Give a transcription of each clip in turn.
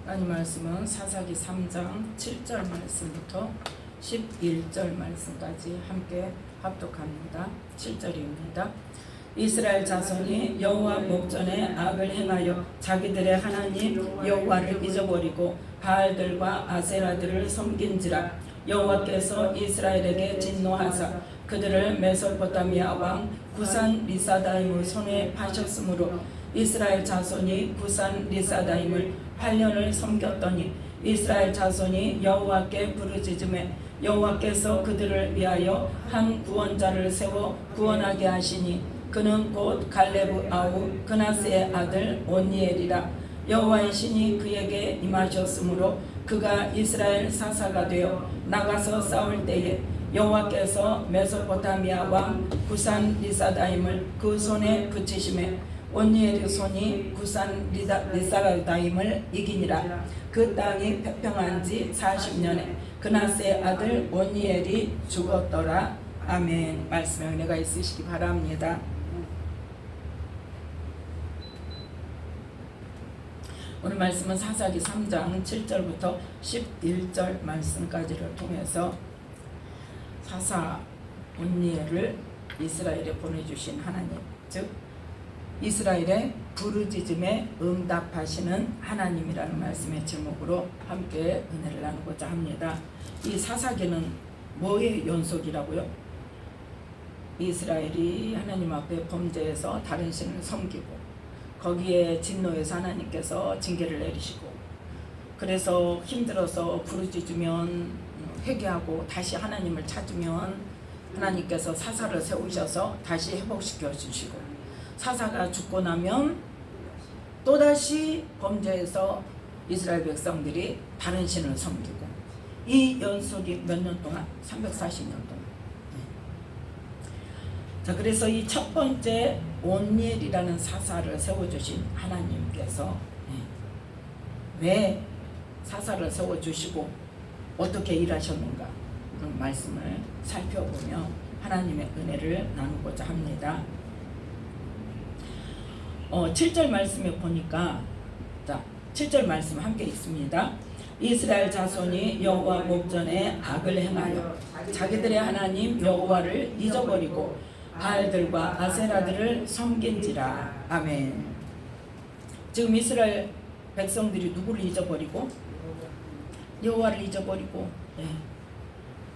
하나님 말씀은 사사기 3장 7절 말씀부터 11절 말씀까지 함께 합독합니다. 7절입니다. 이스라엘 자손이 여호와 목전에 악을 행하여 자기들의 하나님 여호와를 잊어버리고 바알들과 아세라들을 섬긴지라. 여호와께서 이스라엘에게 진노하사 그들을 메소포타미아 왕 구산 리사다임의 손에 파셨으므로 이스라엘 자손이 구산 리사다임을 8년을 섬겼더니 이스라엘 자손이 여호와께 부르짖음에 여호와께서 그들을 위하여 한 구원자를 세워 구원하게 하시니 그는 곧 갈레브 아우 그나스의 아들 온니엘이라. 여호와의 신이 그에게 임하셨으므로 그가 이스라엘 사사가 되어 나가서 싸울 때에 여호와께서 메소포타미아 왕 구산 리사다임을 그 손에 붙이심에 온니엘의 손이 구산 리사다임을 이기니라. 그 땅이 평평한 지 40년에 그나스의 아들 온니엘이 죽었더라. 아멘. 말씀에 은혜가 있으시기 바랍니다. 오늘 말씀은 사사기 3장 7절부터 11절 말씀까지를 통해서 사사 온니엘을 이스라엘에 보내주신 하나님, 즉 이스라엘의 부르짖음에 응답하시는 하나님이라는 말씀의 제목으로 함께 은혜를 나누고자 합니다. 이 사사기는 뭐의 연속이라고요? 이스라엘이 하나님 앞에 범죄해서 다른 신을 섬기고 거기에 진노해서 하나님께서 징계를 내리시고 그래서 힘들어서 부르짖으면 회개하고 다시 하나님을 찾으면 하나님께서 사사를 세우셔서 다시 회복시켜 주시고 사사가 죽고 나면 또다시 범죄해서 이스라엘 백성들이 다른 신을 섬기고 이 연속이 몇 년 동안? 340년 동안. 자, 그래서 이 첫 번째 온니엘이라는 사사를 세워주신 하나님께서 왜 사사를 세워주시고 어떻게 일하셨는가 그런 말씀을 살펴보며 하나님의 은혜를 나누고자 합니다. 7절 말씀에 보니까 자 7절 말씀 함께 읽습니다. 이스라엘 자손이 여호와 목전에 악을 행하여 자기들의 하나님 여호와를 잊어버리고 바알들과 아세라들을 섬긴지라. 아멘. 지금 이스라엘 백성들이 누구를 잊어버리고? 여호와를 잊어버리고.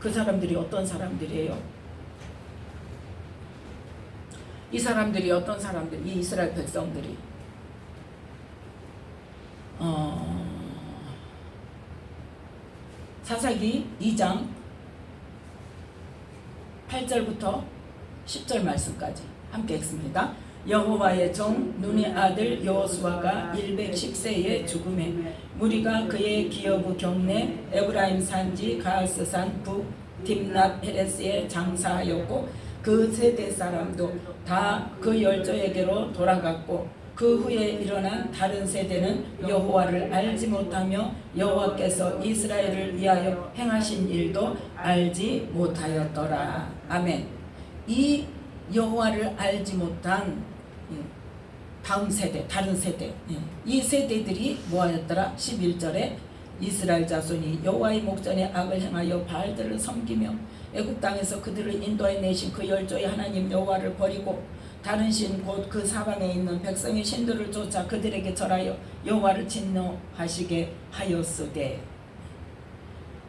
그 사람들이 어떤 사람들이에요? 이 사람들이 어떤 사람들? 이 이스라엘 백성들이 사사기 2장 8절부터 10절 말씀까지 함께 읽습니다. 여호와의 종 눈의 아들 여호수아가 110세에 죽음에 무리가 그의 기업의 경내 에브라임 산지 가스산 북 딥낫 헤레스에 장사하였고 그 세대 사람도 다 그 열조에게로 돌아갔고 그 후에 일어난 다른 세대는 여호와를 알지 못하며 여호와께서 이스라엘을 위하여 행하신 일도 알지 못하였더라. 아멘. 이 여호와를 알지 못한 다음 세대, 다른 세대, 이 세대들이 뭐하였더라? 11절에 이스라엘 자손이 여호와의 목전에 악을 행하여 바알들을 섬기며 애굽 땅에서 그들을 인도해 내신 그 열조의 하나님 여호와를 버리고 다른 신 곧 그 사방에 있는 백성의 신들을 쫓아 그들에게 절하여 여호와를 진노하시게 하였으되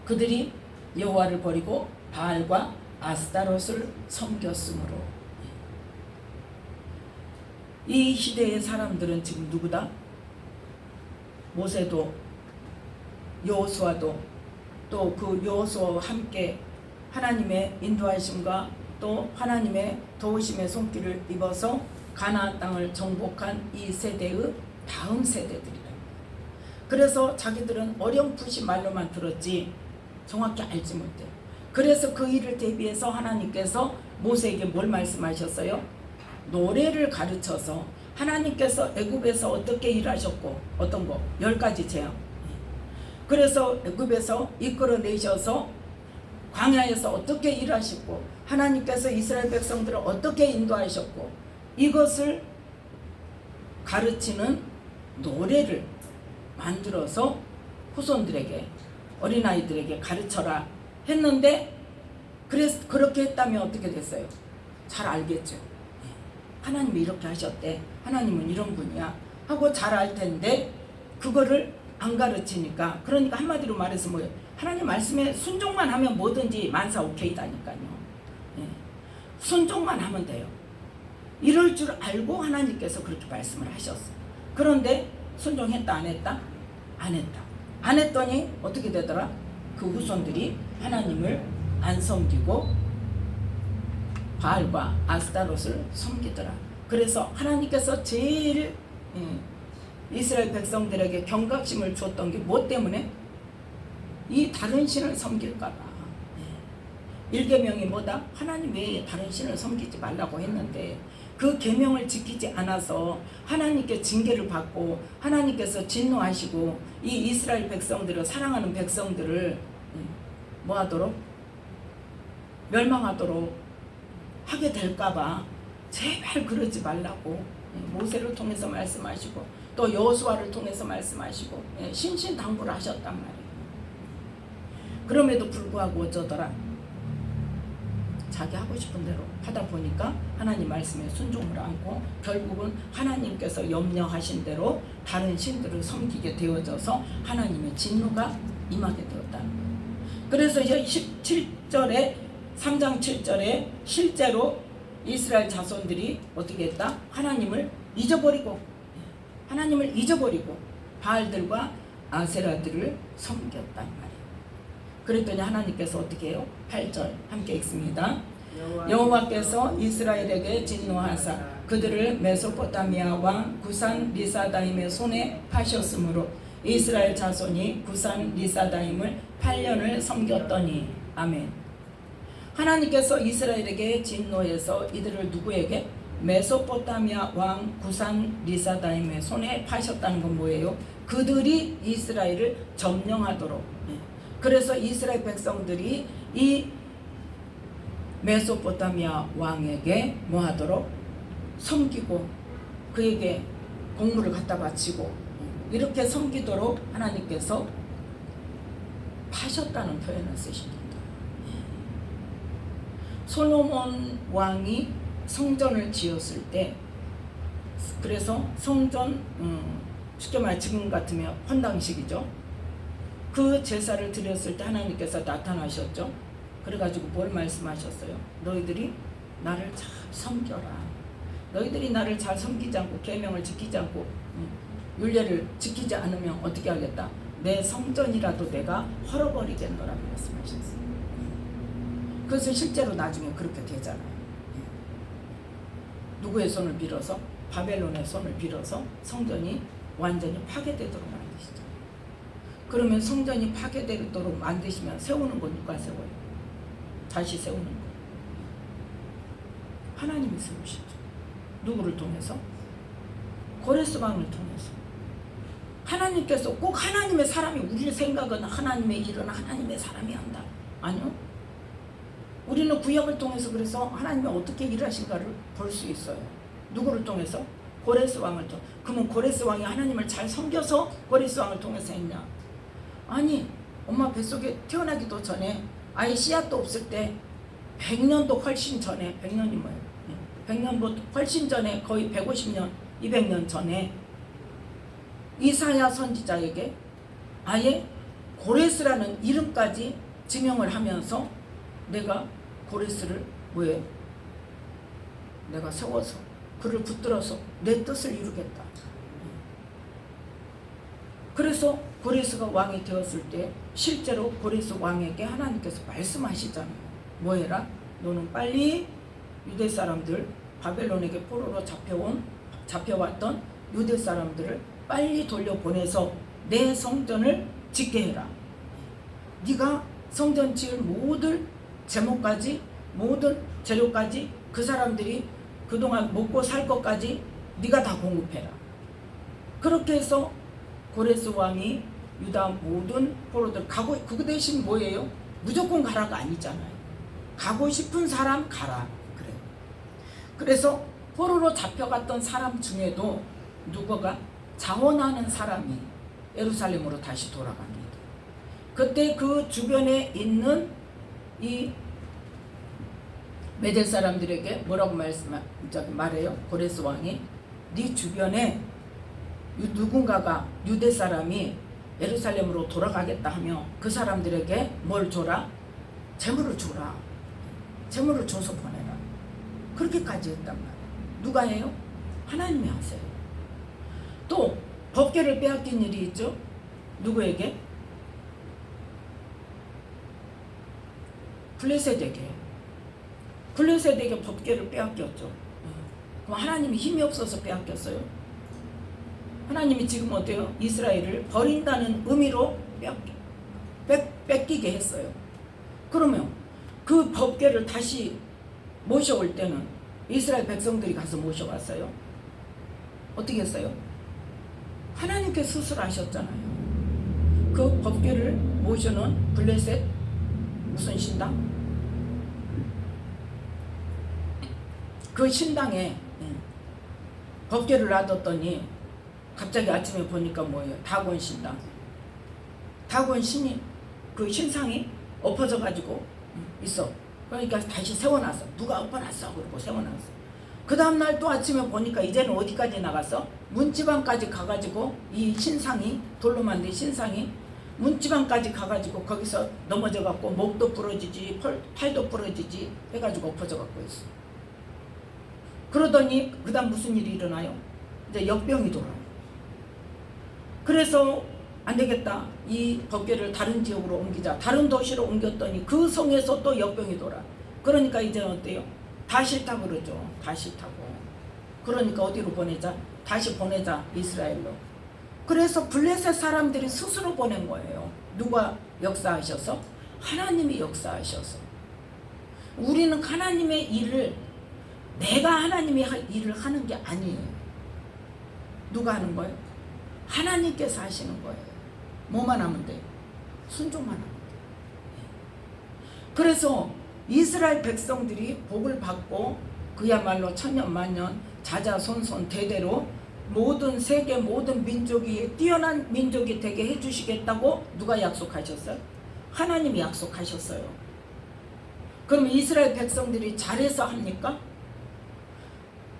그들이 여호와를 버리고 바알과 아스타롯을 섬겼으므로. 이 시대의 사람들은 지금 누구다? 모세도 여호수아도 또 그 여호수아와 함께 하나님의 인도하심과 또 하나님의 도우심의 손길을 입어서 가나안 땅을 정복한 이 세대의 다음 세대들이다. 그래서 자기들은 어렴풋이 말로만 들었지 정확히 알지 못해. 그래서 그 일을 대비해서 하나님께서 모세에게 뭘 말씀하셨어요? 노래를 가르쳐서 하나님께서 애굽에서 어떻게 일하셨고 어떤 거 10가지 재앙. 그래서 애굽에서 이끌어내셔서 광야에서 어떻게 일하셨고 하나님께서 이스라엘 백성들을 어떻게 인도하셨고 이것을 가르치는 노래를 만들어서 후손들에게, 어린아이들에게 가르쳐라 했는데, 그렇게 했다면 어떻게 됐어요? 잘 알겠죠. 하나님이 이렇게 하셨대, 하나님은 이런 분이야 하고 잘 알 텐데 그거를 안 가르치니까, 그러니까 한마디로 말해서 뭐예요? 하나님 말씀에 순종만 하면 뭐든지 만사 오케이다니까요. 순종만 하면 돼요. 이럴 줄 알고 하나님께서 그렇게 말씀을 하셨어요. 그런데 순종했다 안 했다? 안 했다. 안 했더니 어떻게 되더라? 그 후손들이 하나님을 안 섬기고 바알과 아스타롯을 섬기더라. 그래서 하나님께서 제일 이스라엘 백성들에게 경각심을 줬던 게 뭐 때문에? 이 다른 신을 섬길까 봐. 일계명이 뭐다? 하나님 외에 다른 신을 섬기지 말라고 했는데 그 계명을 지키지 않아서 하나님께 징계를 받고 하나님께서 진노하시고 이 이스라엘 백성들을, 사랑하는 백성들을 뭐 하도록? 멸망하도록 하게 될까봐 제발 그러지 말라고 모세를 통해서 말씀하시고 또 여호수아를 통해서 말씀하시고 신신당부를 하셨단 말이에요. 그럼에도 불구하고 어쩌더라? 자기 하고 싶은 대로 하다 보니까 하나님 말씀에 순종을 않고 결국은 하나님께서 염려하신 대로 다른 신들을 섬기게 되어져서 하나님의 진노가 임하게 되었다는 거예요. 그래서 17절에 3장 7절에 실제로 이스라엘 자손들이 어떻게 했다? 하나님을 잊어버리고 바알들과 아세라들을 섬겼단 말이에요. 그랬더니 하나님께서 어떻게 해요? 8절 함께 읽습니다. 여호와께서 이스라엘에게 진노하사 그들을 메소포타미아 왕 구산 리사다임의 손에 파셨으므로 이스라엘 자손이 구산 리사다임을 8년을 섬겼더니. 아멘. 하나님께서 이스라엘에게 진노해서 이들을 누구에게? 메소포타미아 왕 구산 리사다임의 손에 파셨다는 건 뭐예요? 그들이 이스라엘을 점령하도록. 그래서 이스라엘 백성들이 이 메소포타미아 왕에게 뭐 하도록? 섬기고 그에게 곡물을 갖다 바치고 이렇게 섬기도록 하나님께서 파셨다는 표현을 쓰십니다. 솔로몬 왕이 성전을 지었을 때, 그래서 성전 쉽게 말해 지금 같으면 헌당식이죠. 그 제사를 드렸을 때 하나님께서 나타나셨죠. 그래가지고 뭘 말씀하셨어요? 너희들이 나를 잘 섬겨라. 너희들이 나를 잘 섬기지 않고 계명을 지키지 않고 율례를 지키지 않으면 어떻게 하겠다? 내 성전이라도 내가 헐어버리겠노라고 말씀하셨어요. 그래서 실제로 나중에 그렇게 되잖아요. 누구의 손을 빌어서? 바벨론의 손을 빌어서 성전이 완전히 파괴되도록 만드시죠. 그러면 성전이 파괴되도록 만드시면 세우는 건 누가 세워요? 다시 세우는 거 하나님이 세우시죠. 누구를 통해서? 고레스 왕을 통해서. 하나님께서 꼭 하나님의 사람이, 우리 생각은 하나님의 일은 하나님의 사람이 한다. 아니요. 우리는 구약을 통해서 그래서 하나님이 어떻게 일하신가를 볼 수 있어요. 누구를 통해서? 고레스 왕을 통해서. 그러면 고레스 왕이 하나님을 잘 섬겨서 고레스 왕을 통해서 했냐? 아니, 엄마 뱃속에 태어나기도 전에 아예 씨앗도 없을 때 100년도 훨씬 전에, 100년이 뭐예요? 100년도 훨씬 전에, 거의 150년, 200년 전에 이사야 선지자에게 아예 고레스라는 이름까지 지명을 하면서 내가 고레스를 뭐예요? 내가 세워서 그를 붙들어서 내 뜻을 이루겠다. 그래서 고레스가 왕이 되었을 때 실제로 고레스 왕에게 하나님께서 말씀하시잖아요. 뭐 해라? 너는 빨리 유대 사람들, 바벨론에게 포로로 잡혀왔던 유대 사람들을 빨리 돌려보내서 내 성전을 짓게 해라. 네가 성전 지을 모든 제목까지, 모든 재료까지, 그 사람들이 그동안 먹고 살 것까지 네가 다 공급해라. 그렇게 해서 고레스 왕이 유다 모든 포로들 가고, 그 대신 뭐예요? 무조건 가라가 아니잖아요. 가고 싶은 사람 가라. 그래. 그래서 포로로 잡혀갔던 사람 중에도 누구가 자원하는 사람이 예루살렘으로 다시 돌아갑니다. 그때 그 주변에 있는 이 메대 사람들에게 뭐라고 말해요? 고레스 왕이 네 주변에 누군가가 유대 사람이 예루살렘으로 돌아가겠다 하며 그 사람들에게 뭘 줘라? 재물을 주라. 재물을 줘서 보내라. 그렇게까지 했단 말이에요. 누가 해요? 하나님이 하세요. 또 법궤를 빼앗긴 일이 있죠. 누구에게? 블레셋에게. 블레셋에게 법궤를 빼앗겼죠. 그럼 하나님이 힘이 없어서 빼앗겼어요? 하나님이 지금 어때요? 이스라엘을 버린다는 의미로 뺏기게 했어요. 그러면 그 법궤를 다시 모셔올 때는 이스라엘 백성들이 가서 모셔왔어요. 어떻게 했어요? 하나님께 스스로 하셨잖아요. 그 법궤를 모셔놓은 블레셋 무슨 신당? 그 신당에 법궤를 놔뒀더니 갑자기 아침에 보니까 뭐예요? 다곤 신당. 다곤 신이 그 신상이 엎어져 가지고 있어. 그러니까 다시 세워놨어. 누가 엎어놨어? 그러고 세워놨어. 그 다음날 또 아침에 보니까 이제는 어디까지 나갔어? 문지방까지 가가지고 이 신상이 돌로 만든 신상이 문지방까지 가가지고 거기서 넘어져갖고 목도 부러지지 팔도 부러지지 해가지고 엎어져갖고 있어. 그러더니 그 다음 무슨 일이 일어나요? 이제 역병이 돌아요. 그래서 안 되겠다. 이 법궤를 다른 지역으로 옮기자. 다른 도시로 옮겼더니 그 성에서 또 역병이 돌아. 그러니까 이제 어때요? 다 싫다 그러죠. 다 싫다고. 그러니까 어디로 보내자? 다시 보내자. 이스라엘로. 그래서 블레셋 사람들이 스스로 보낸 거예요. 누가 역사하셔서? 하나님이 역사하셔서. 우리는 하나님의 일을 내가 하나님이 할 일을 하는 게 아니에요. 누가 하는 거예요? 하나님께서 하시는 거예요. 뭐만 하면 돼요? 순종만 하면 돼요. 그래서 이스라엘 백성들이 복을 받고 그야말로 천년 만년 자자손손 대대로 모든 세계 모든 민족이 뛰어난 민족이 되게 해주시겠다고 누가 약속하셨어요? 하나님이 약속하셨어요. 그럼 이스라엘 백성들이 잘해서 합니까?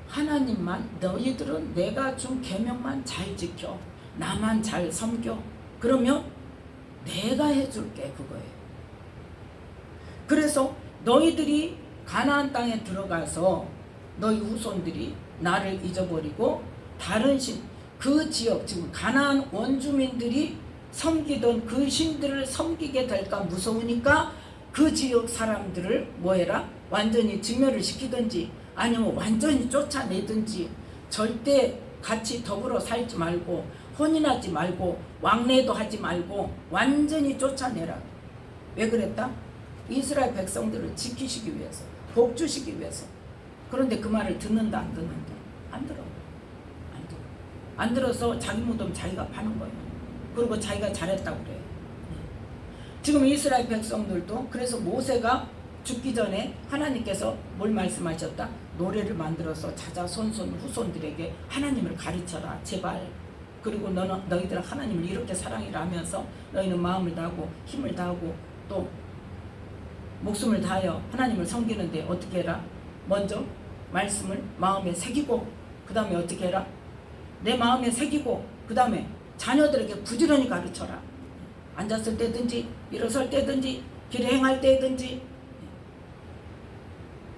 하나님만 너희들은 내가 준 계명만 잘 지켜 나만 잘 섬겨 그러면 내가 해줄게 그거예요. 그래서 너희들이 가나안 땅에 들어가서 너희 후손들이 나를 잊어버리고 다른 신 그 지역 지금 가나안 원주민들이 섬기던 그 신들을 섬기게 될까 무서우니까 그 지역 사람들을 뭐해라? 완전히 진멸을 시키든지 아니면 완전히 쫓아내든지 절대 같이 더불어 살지 말고 혼인하지 말고 왕래도 하지 말고 완전히 쫓아내라. 왜 그랬다? 이스라엘 백성들을 지키시기 위해서 복 주시기 위해서. 그런데 그 말을 듣는다 안 듣는다? 안 들어. 안 들어서 자기 무덤 자기가 파는 거예요. 그리고 자기가 잘했다고 그래요. 지금 이스라엘 백성들도 그래서 모세가 죽기 전에 하나님께서 뭘 말씀하셨다? 노래를 만들어서 자자손손 후손들에게 하나님을 가르쳐라 제발. 그리고 너희들은 하나님을 이렇게 사랑이라 하면서 너희는 마음을 다하고 힘을 다하고 또 목숨을 다하여 하나님을 섬기는데 어떻게 해라? 먼저 말씀을 마음에 새기고 그 다음에 어떻게 해라? 내 마음에 새기고 그 다음에 자녀들에게 부지런히 가르쳐라. 앉았을 때든지 일어설 때든지 길에 행할 때든지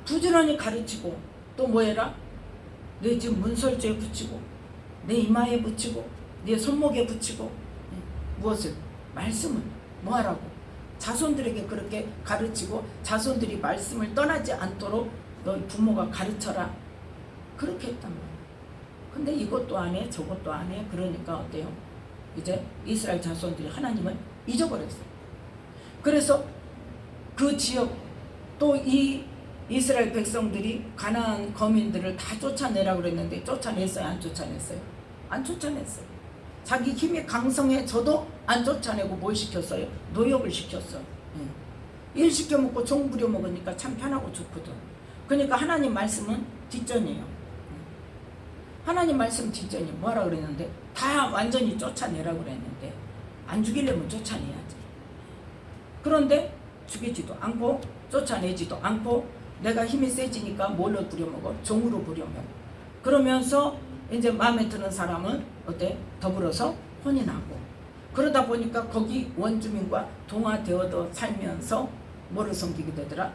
부지런히 가르치고 또 뭐해라? 내 지금 문설주에 붙이고 내 이마에 붙이고 내 손목에 붙이고 무엇을? 말씀을 뭐하라고? 자손들에게 그렇게 가르치고 자손들이 말씀을 떠나지 않도록 너희 부모가 가르쳐라. 그렇게 했단 말이야. 근데 이것도 안 해 저것도 안 해. 그러니까 어때요? 이제 이스라엘 자손들이 하나님을 잊어버렸어요. 그래서 그 지역 또 이 이스라엘 백성들이 가나안 거민들을 다 쫓아내라고 그랬는데 쫓아냈어요? 안 쫓아냈어요? 안 쫓아냈어요. 자기 힘이 강성해져도 안 쫓아내고 뭘 시켰어요? 노역을 시켰어. 일 시켜먹고 종 부려먹으니까 참 편하고 좋거든. 그러니까 하나님 말씀은 뒷전이에요. 하나님 말씀 뒷전이 뭐라 그랬는데 다 완전히 쫓아내라고 그랬는데 안 죽이려면 쫓아내야지. 그런데 죽이지도 않고 쫓아내지도 않고 내가 힘이 세지니까 뭘로 부려먹어? 종으로 부려먹어. 그러면서 이제 마음에 드는 사람은 어때? 더불어서 혼인하고. 그러다 보니까 거기 원주민과 동화되어도 살면서 뭐를 섬기게 되더라?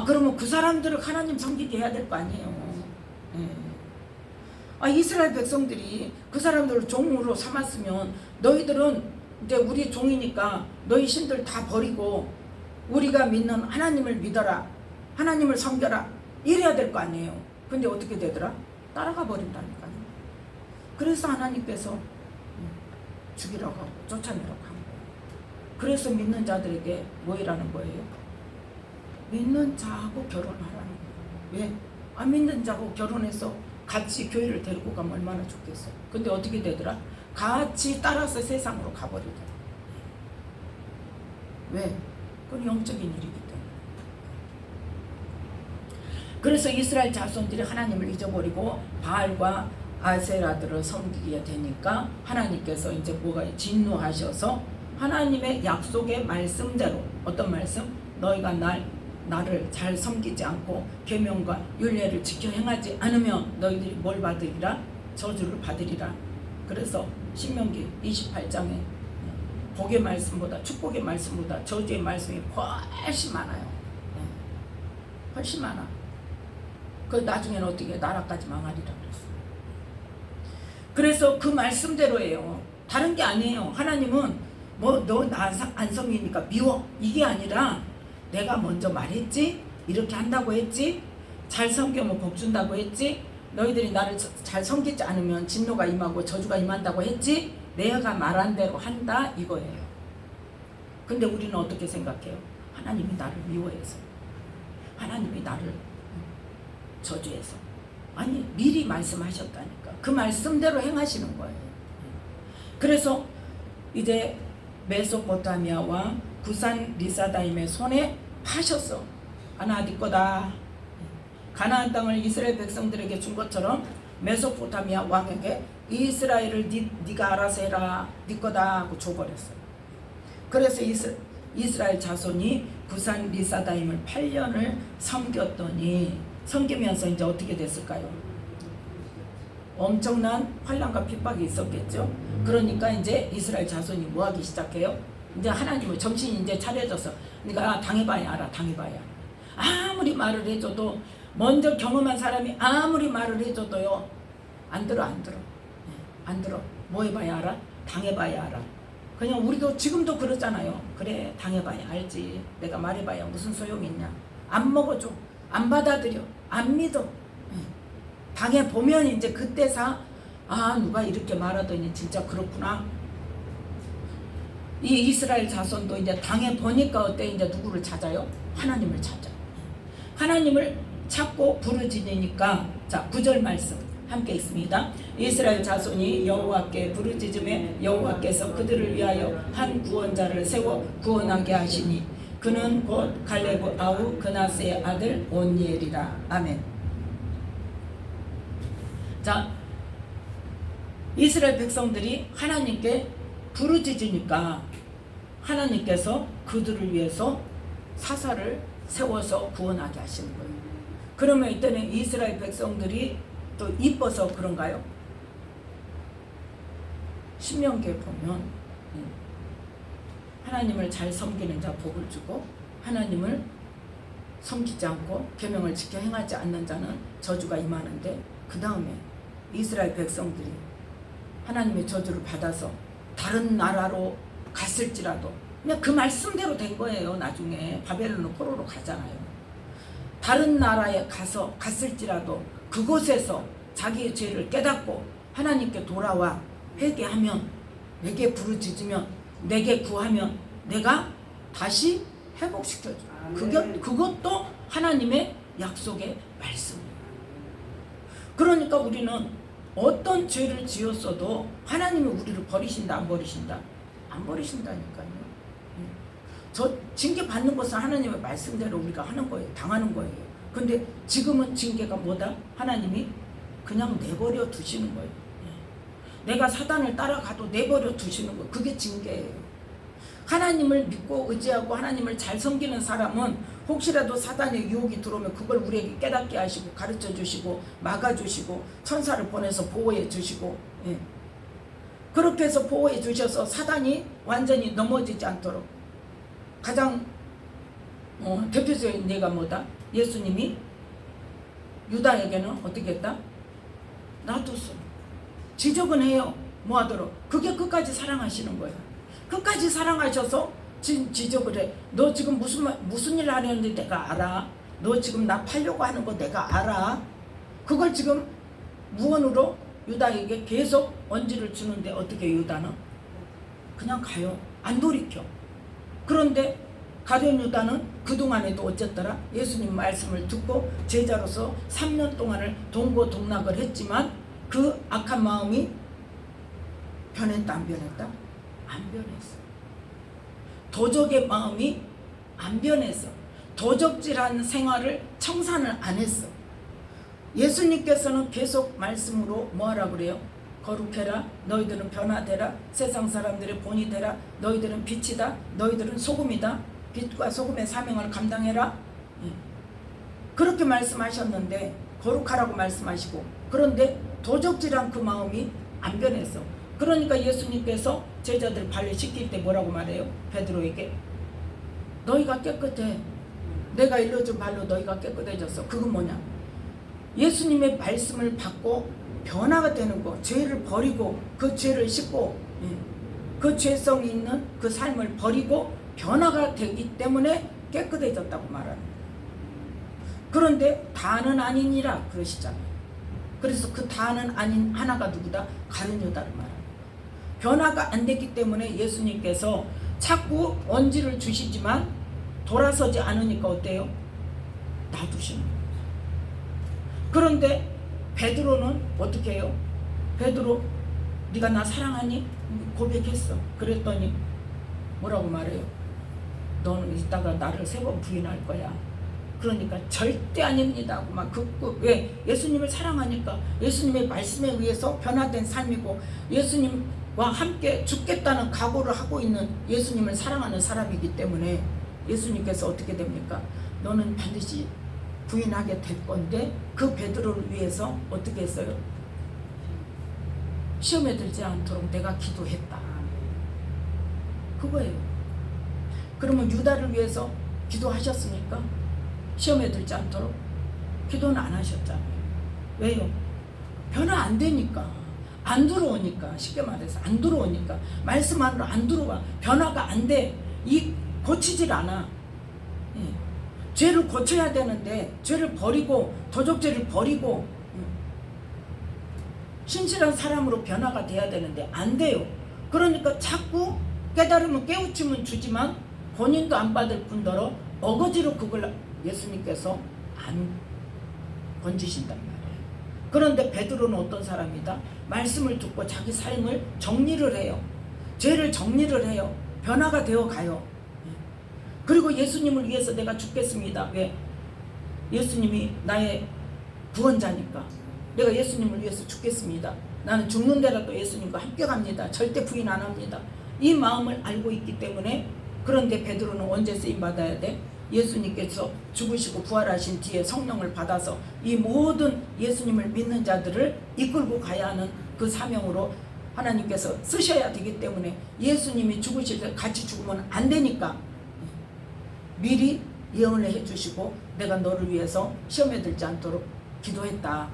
그러면 그 사람들을 하나님 섬기게 해야 될 거 아니에요. 이스라엘 백성들이 그 사람들을 종으로 삼았으면 너희들은 이제 우리 종이니까 너희 신들 다 버리고 우리가 믿는 하나님을 믿어라. 하나님을 섬겨라. 이래야 될 거 아니에요. 근데 어떻게 되더라? 따라가 버린다니까요. 그래서 하나님께서 죽이라고 하고 쫓아내라고 한 거예요. 그래서 믿는 자들에게 뭐이라는 거예요? 믿는 자하고 결혼하라는 거예요. 왜? 안 믿는 자하고 결혼해서 같이 교회를 데리고 가면 얼마나 좋겠어요. 근데 어떻게 되더라? 같이 따라서 세상으로 가버리더라. 왜? 그건 영적인 일이기 때문에. 그래서 이스라엘 자손들이 하나님을 잊어버리고 바알과 아세라들을 섬기게 되니까 하나님께서 이제 뭐가 진노하셔서 하나님의 약속의 말씀대로 어떤 말씀? 너희가 나를 잘 섬기지 않고 계명과 율례를 지켜 행하지 않으면 너희들이 뭘 받으리라? 저주를 받으리라. 그래서 신명기 28장에 복의 말씀보다 축복의 말씀보다 저주의 말씀이 훨씬 많아요. 훨씬 많아. 그 나중에는 어떻게 나라까지 망하리라 그랬어요. 그래서 그 말씀대로예요. 다른 게 아니에요. 하나님은 뭐 너 나 안 섬기니까 미워 이게 아니라 내가 먼저 말했지, 이렇게 한다고 했지, 잘 섬기면 복 준다고 했지, 너희들이 나를 잘 섬기지 않으면 진노가 임하고 저주가 임한다고 했지, 내가 말한 대로 한다 이거예요. 근데 우리는 어떻게 생각해요? 하나님이 나를 미워해서, 하나님이 나를 저주해서. 아니, 미리 말씀하셨다니까. 그 말씀대로 행하시는 거예요. 그래서 이제 메소포타미아와 구산 리사다임의 손에 파셨어. 하나 네 거다. 가나안 땅을 이스라엘 백성들에게 준 것처럼 메소포타미아 왕에게 이스라엘을 네가 알아서 해라. 네 거다 하고 줘버렸어요. 그래서 이스라엘 자손이 구산 리사다임을 8년을 섬겼더니 섬기면서 이제 어떻게 됐을까요? 엄청난 환난과 핍박이 있었겠죠. 그러니까 이제 이스라엘 자손이 뭐 하기 시작해요? 이제 하나님을 정신이 이제 차려져서 그러니까 당해봐야 알아. 당해봐야 알아. 아무리 말을 해줘도 먼저 경험한 사람이 아무리 말을 해줘도요 안 들어. 안 들어. 뭐 해봐야 알아? 당해봐야 알아. 그냥 우리도 지금도 그러잖아요. 그래 당해봐야 알지. 내가 말해봐야 무슨 소용이 있냐. 안 먹어줘. 안 받아들여. 안 믿어. 당해보면 이제 그때서 누가 이렇게 말하더니 진짜 그렇구나. 이 이스라엘 자손도 이제 당해보니까 어때? 이제 누구를 찾아요? 하나님을 찾아. 하나님을 찾고 부르짖으니까 자 9절 말씀 함께 있습니다. 이스라엘 자손이 여호와께 부르짖음에 여호와께서 그들을 위하여 한 구원자를 세워 구원하게 하시니 그는 곧 갈레브 아우 그나스의 아들 온니엘이라. 아멘. 자, 이스라엘 백성들이 하나님께 부르짖으니까 하나님께서 그들을 위해서 사사를 세워서 구원하게 하시는 거예요. 그러면 이때는 이스라엘 백성들이 또 이뻐서 그런가요? 신명기에 보면 하나님을 잘 섬기는 자 복을 주고 하나님을 섬기지 않고 계명을 지켜 행하지 않는 자는 저주가 임하는데 그 다음에 이스라엘 백성들이 하나님의 저주를 받아서 다른 나라로 갔을지라도 그냥 그 말씀대로 된 거예요. 나중에 바벨론으로 포로로 가잖아요. 다른 나라에 갔을지라도 그곳에서 자기의 죄를 깨닫고 하나님께 돌아와 회개하면 내게 부르짖으면 내게 구하면 내가 다시 회복시켜줘. 그것도 하나님의 약속의 말씀이에요. 그러니까 우리는 어떤 죄를 지었어도 하나님이 우리를 버리신다 안 버리신다? 안 버리신다니까요. 저 징계 받는 것은 하나님의 말씀대로 우리가 하는 거예요. 당하는 거예요. 근데 지금은 징계가 뭐다? 하나님이 그냥 내버려 두시는 거예요. 내가 사단을 따라가도 내버려 두시는 거, 그게 징계예요. 하나님을 믿고 의지하고 하나님을 잘 섬기는 사람은 혹시라도 사단의 유혹이 들어오면 그걸 우리에게 깨닫게 하시고 가르쳐 주시고 막아주시고 천사를 보내서 보호해 주시고, 예. 그렇게 해서 보호해 주셔서 사단이 완전히 넘어지지 않도록 가장 대표적인 예가 뭐다? 예수님이 유다에게는 어떻게 했다? 놔뒀어. 지적은 해요. 뭐하도록? 그게 끝까지 사랑하시는 거예요. 끝까지 사랑하셔서 지적을 해. 너 지금 무슨 일 하려는지 내가 알아. 너 지금 나 팔려고 하는 거 내가 알아. 그걸 지금 무언으로 유다에게 계속 언지를 주는데 어떻게 유다는? 그냥 가요. 안 돌이켜. 그런데 가룟 유다는 그동안에도 어쨌더라? 예수님 말씀을 듣고 제자로서 3년 동안을 동고동락을 했지만 그 악한 마음이 변했다 안 변했다? 안 변했어. 도적의 마음이 안 변했어. 도적질한 생활을 청산을 안 했어. 예수님께서는 계속 말씀으로 뭐하라 그래요? 거룩해라. 너희들은 변화되라. 세상 사람들의 본이 되라. 너희들은 빛이다. 너희들은 소금이다. 빛과 소금의 사명을 감당해라. 그렇게 말씀하셨는데 거룩하라고 말씀하시고, 그런데 도적질한 그 마음이 안 변했어. 그러니까 예수님께서 제자들 발을 씻길 때 뭐라고 말해요? 베드로에게 너희가 깨끗해. 내가 일러준 발로 너희가 깨끗해졌어. 그건 뭐냐? 예수님의 말씀을 받고 변화가 되는 거, 죄를 버리고 그 죄를 씻고, 그 죄성이 있는 그 삶을 버리고 변화가 되기 때문에 깨끗해졌다고 말하는 거예요. 그런데 다는 아니니라 그러시잖아요. 그래서 그 다는 아닌 하나가 누구다? 가룟 유다를 말합니다. 변화가 안 됐기 때문에 예수님께서 자꾸 언지를 주시지만 돌아서지 않으니까 어때요? 놔두시는 거예요. 그런데 베드로는 어떻게 해요? 베드로, 네가 나 사랑하니? 고백했어. 그랬더니 뭐라고 말해요? 너는 이따가 나를 3번 부인할 거야. 그러니까 절대 아닙니다 하고 막 왜? 예수님을 사랑하니까, 예수님의 말씀에 의해서 변화된 삶이고 예수님과 함께 죽겠다는 각오를 하고 있는 예수님을 사랑하는 사람이기 때문에 예수님께서 어떻게 됩니까? 너는 반드시 부인하게 될 건데 그 베드로를 위해서 어떻게 했어요? 시험에 들지 않도록 내가 기도했다. 그거예요. 그러면 유다를 위해서 기도하셨습니까? 시험에 들지 않도록? 기도는 안 하셨잖아요. 왜요? 변화 안 되니까, 안 들어오니까, 쉽게 말해서 안 들어오니까, 말씀 안으로 안 들어와. 변화가 안 돼. 고치질 않아. 죄를 고쳐야 되는데 죄를 버리고 도적죄를 버리고 신실한 사람으로 변화가 돼야 되는데 안 돼요. 그러니까 자꾸 깨달으면 깨우침은 주지만 본인도 안 받을 뿐더러 어거지로 그걸 예수님께서 안 건지신단 말이에요. 그런데 베드로는 어떤 사람이다? 말씀을 듣고 자기 삶을 정리를 해요. 죄를 정리를 해요. 변화가 되어 가요. 그리고 예수님을 위해서 내가 죽겠습니다. 왜? 예수님이 나의 구원자니까. 내가 예수님을 위해서 죽겠습니다. 나는 죽는 데라도 예수님과 함께 갑니다. 절대 부인 안 합니다. 이 마음을 알고 있기 때문에. 그런데 베드로는 언제 쓰임받아야 돼? 예수님께서 죽으시고 부활하신 뒤에 성령을 받아서 이 모든 예수님을 믿는 자들을 이끌고 가야 하는 그 사명으로 하나님께서 쓰셔야 되기 때문에 예수님이 죽으실 때 같이 죽으면 안 되니까 미리 예언을 해주시고 내가 너를 위해서 시험에 들지 않도록 기도했다.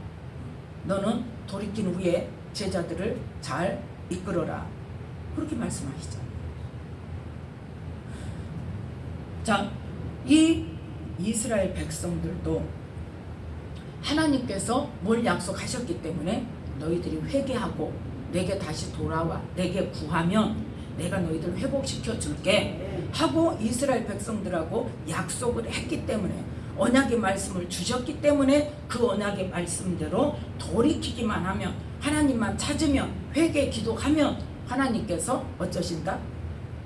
너는 돌이킨 후에 제자들을 잘 이끌어라. 그렇게 말씀하시잖아요. 자, 이 이스라엘 백성들도 하나님께서 뭘 약속하셨기 때문에 너희들이 회개하고 내게 다시 돌아와 내게 구하면 내가 너희들 회복시켜 줄게 하고 이스라엘 백성들하고 약속을 했기 때문에, 언약의 말씀을 주셨기 때문에 그 언약의 말씀대로 돌이키기만 하면, 하나님만 찾으면, 회개 기도하면 하나님께서 어쩌신다?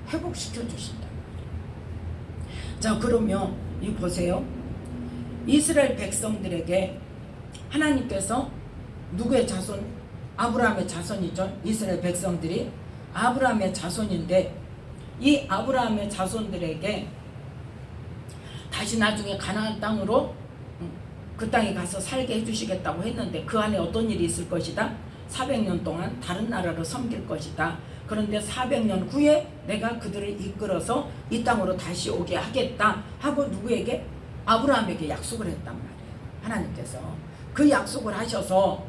회복시켜 주신다. 자, 그러면 이 보세요. 이스라엘 백성들에게 하나님께서 누구의 자손? 아브라함의 자손이죠. 이스라엘 백성들이 아브라함의 자손인데 이 아브라함의 자손들에게 다시 나중에 가나안 땅으로 그 땅에 가서 살게 해주시겠다고 했는데 그 안에 어떤 일이 있을 것이다? 400년 동안 다른 나라로 섬길 것이다. 그런데 400년 후에 내가 그들을 이끌어서 이 땅으로 다시 오게 하겠다 하고 누구에게? 아브라함에게 약속을 했단 말이에요. 하나님께서 그 약속을 하셔서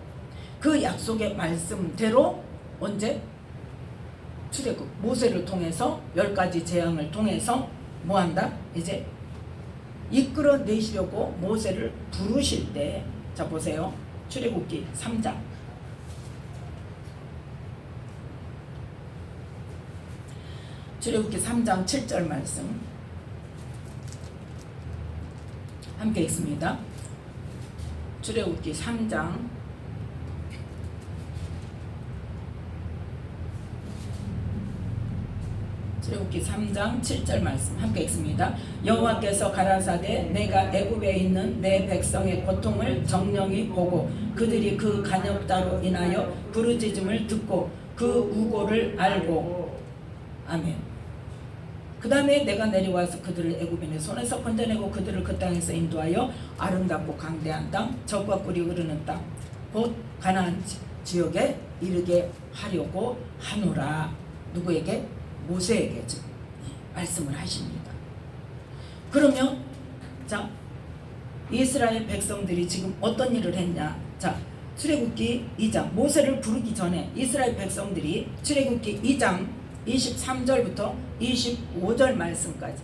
그 약속의 말씀대로 언제? 출애굽 모세를 통해서 10가지 재앙을 통해서 뭐한다? 이제 이끌어내시려고 모세를 부르실 때, 자 보세요. 출애굽기 3장 출애굽기 3장 7절 말씀 함께 읽습니다. 출애굽기 3장 출애굽기 3장 7절 말씀 함께 읽습니다. 여호와께서 가라사대 내가 애굽에 있는 내 백성의 고통을 정령히 보고 그들이 그 간역자로 인하여 부르짖음을 듣고 그 우고를 알고 아멘. 그 다음에 내가 내려와서 그들을 애굽인의 내 손에서 건져내고 그들을 그 땅에서 인도하여 아름답고 강대한 땅 젖과 꿀이 흐르는 땅 곧 가나안 지역에 이르게 하려고 하노라. 누구에게? 모세에게 지금 말씀을 하십니다. 그러면 자 이스라엘 백성들이 지금 어떤 일을 했냐? 자 출애굽기 2장 모세를 부르기 전에 이스라엘 백성들이 출애굽기 2장 23절부터 25절 말씀까지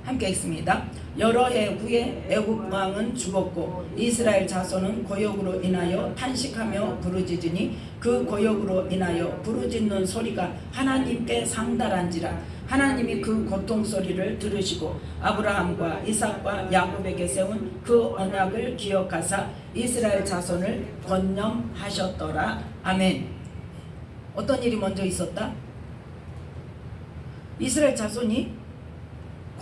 함께 읽습니다. 여러 해 후에 애굽 왕은 죽었고 이스라엘 자손은 고역으로 인하여 탄식하며 부르짖으니 그 고역으로 인하여 부르짖는 소리가 하나님께 상달한지라. 하나님이 그 고통 소리를 들으시고 아브라함과 이삭과 야곱에게 세운 그 언약을 기억하사 이스라엘 자손을 권념하셨더라. 아멘. 어떤 일이 먼저 있었다? 이스라엘 자손이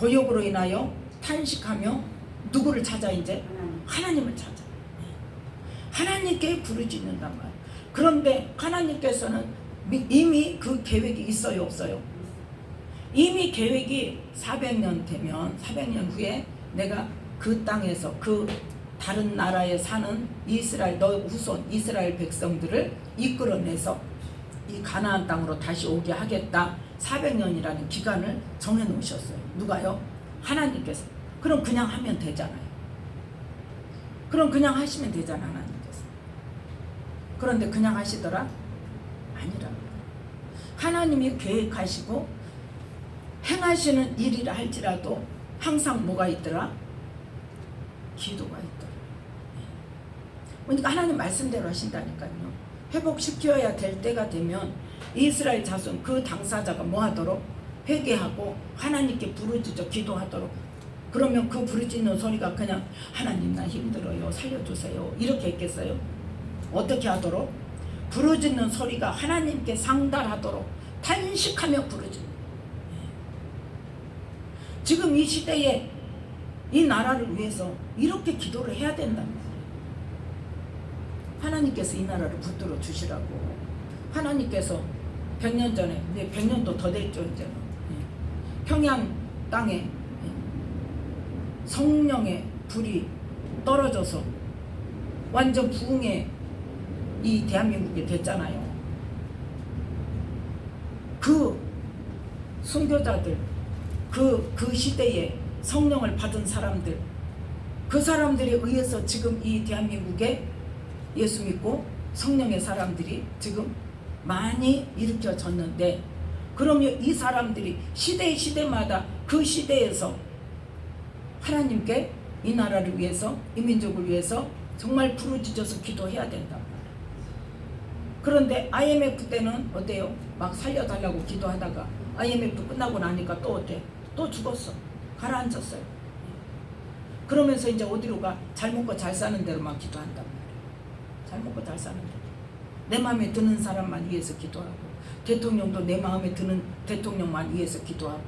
고역으로 인하여 탄식하며 누구를 찾아? 이제 하나님을 찾아. 하나님께 부르짖는단 말이에요. 그런데 하나님께서는 이미 그 계획이 있어요, 없어요? 이미 계획이 400년 되면 400년 후에 내가 그 땅에서 그 다른 나라에 사는 이스라엘 너 후손 이스라엘 백성들을 이끌어내서 이 가나안 땅으로 다시 오게 하겠다. 400년이라는 기간을 정해놓으셨어요. 누가요? 하나님께서. 그럼 그냥 하면 되잖아요. 그럼 그냥 하시면 되잖아, 하나님께서. 그런데 그냥 하시더라? 아니라. 하나님이 계획하시고 행하시는 일이라 할지라도 항상 뭐가 있더라? 기도가 있더라. 그러니까 하나님 말씀대로 하신다니까요. 회복시켜야 될 때가 되면 이스라엘 자손 그 당사자가 뭐 하도록? 회개하고 하나님께 부르짖어 기도하도록. 그러면 그 부르짖는 소리가 그냥 하나님 나 힘들어요 살려주세요 이렇게 했겠어요? 어떻게 하도록? 부르짖는 소리가 하나님께 상달하도록 탄식하며 부르짖는. 지금 이 시대에 이 나라를 위해서 이렇게 기도를 해야 된단 말이에요. 하나님께서 이 나라를 붙들어 주시라고. 하나님께서 100년 전에, 100년도 더 됐죠 이제는. 평양 땅에 성령의 불이 떨어져서 완전 부흥의 이 대한민국이 됐잖아요. 그 순교자들, 그 시대에 성령을 받은 사람들, 그 사람들에 의해서 지금 이 대한민국에 예수 믿고 성령의 사람들이 지금 많이 일으켜졌는데, 그러면 이 사람들이 시대마다 그 시대에서 하나님께 이 나라를 위해서 이 민족을 위해서 정말 부르짖어서 기도해야 된다. 그런데 IMF 때는 어때요? 막 살려달라고 기도하다가 IMF 끝나고 나니까 또 어때? 또 죽었어. 가라앉았어요. 그러면서 이제 어디로 가? 잘 먹고 잘 사는 대로만 기도한단 말이에요. 잘 먹고 잘 사는 대로. 내 마음에 드는 사람만 위해서 기도하고, 대통령도 내 마음에 드는 대통령만 위해서 기도하고,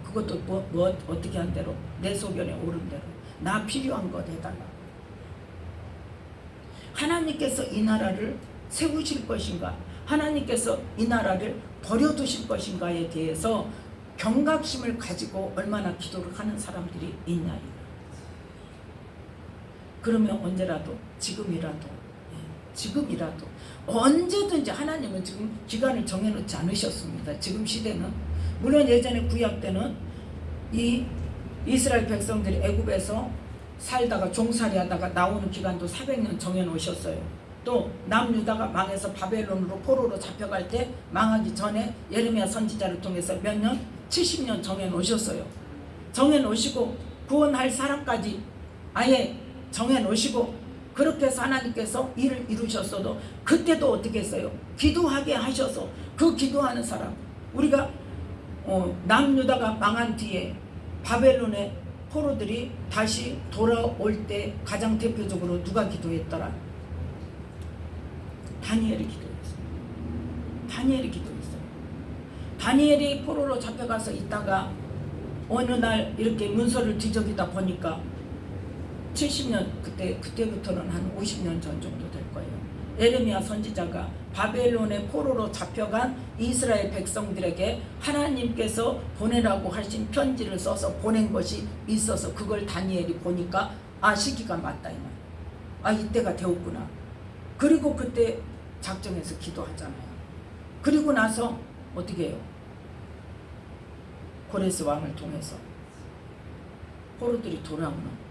그것도 뭐 어떻게 한 대로? 내 소견에 옳은 대로 나 필요한 것 해달라. 하나님께서 이 나라를 세우실 것인가, 하나님께서 이 나라를 버려두실 것인가에 대해서 경각심을 가지고 얼마나 기도를 하는 사람들이 있냐. 그러면 언제라도, 지금이라도 언제든지, 하나님은 지금 기간을 정해놓지 않으셨습니다. 지금 시대는, 물론 예전에 구약 때는 이 이스라엘 백성들이 애굽에서 살다가 종살이 하다가 나오는 기간도 400년 정해놓으셨어요. 또 남유다가 망해서 바벨론으로 포로로 잡혀갈 때 망하기 전에 예레미야 선지자를 통해서 몇 년? 70년 정해놓으셨어요. 정해놓으시고 구원할 사람까지 아예 정해놓으시고, 그렇게 해서 하나님께서 일을 이루셨어도 그때도 어떻게 했어요? 기도하게 하셔서 그 기도하는 사람, 우리가 남유다가 망한 뒤에 바벨론의 포로들이 다시 돌아올 때 가장 대표적으로 누가 기도했더라? 다니엘이 기도했어요. 다니엘이 포로로 잡혀가서 있다가 어느 날 이렇게 문서를 뒤적이다 보니까 70년, 그때부터는 한 50년 전 정도 될 거예요. 예레미야 선지자가 바벨론의 포로로 잡혀간 이스라엘 백성들에게 하나님께서 보내라고 하신 편지를 써서 보낸 것이 있어서 그걸 다니엘이 보니까 시기가 맞다 이 말. 이때가 되었구나. 그리고 그때 작정해서 기도하잖아요. 그리고 나서 어떻게 해요? 고레스 왕을 통해서 포로들이 돌아오는.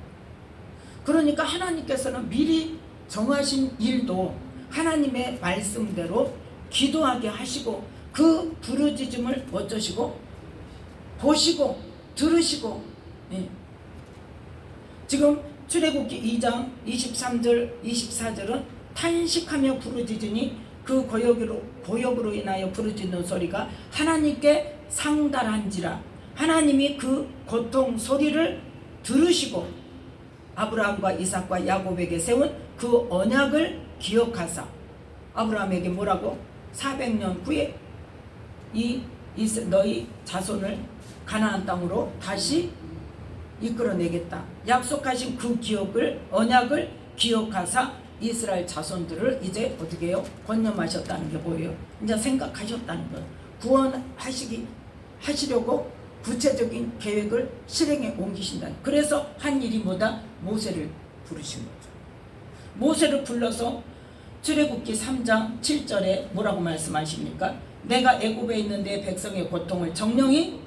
그러니까 하나님께서는 미리 정하신 일도 하나님의 말씀대로 기도하게 하시고, 그 부르짖음을 어쩌시고 보시고 들으시고. 지금 출애굽기 2장 23절 24절은 탄식하며 부르짖으니 그 고역으로 인하여 부르짖는 소리가 하나님께 상달한지라. 하나님이 그 고통 소리를 들으시고 아브라함과 이삭과 야곱에게 세운 그 언약을 기억하사, 아브라함에게 뭐라고? 400년 후에 너희 자손을 가나안 땅으로 다시 이끌어내겠다. 약속하신 그 언약을 기억하사 이스라엘 자손들을 이제 어떻게 해요? 권념하셨다는 게 뭐예요? 이제 생각하셨다는 거예요. 구원하시려고 구체적인 계획을 실행에 옮기신다. 그래서 한 일이 뭐다? 모세를 부르신 거죠. 모세를 불러서 출애굽기 3장 7절에 뭐라고 말씀하십니까? 내가 애굽에 있는 내 백성의 고통을 정령히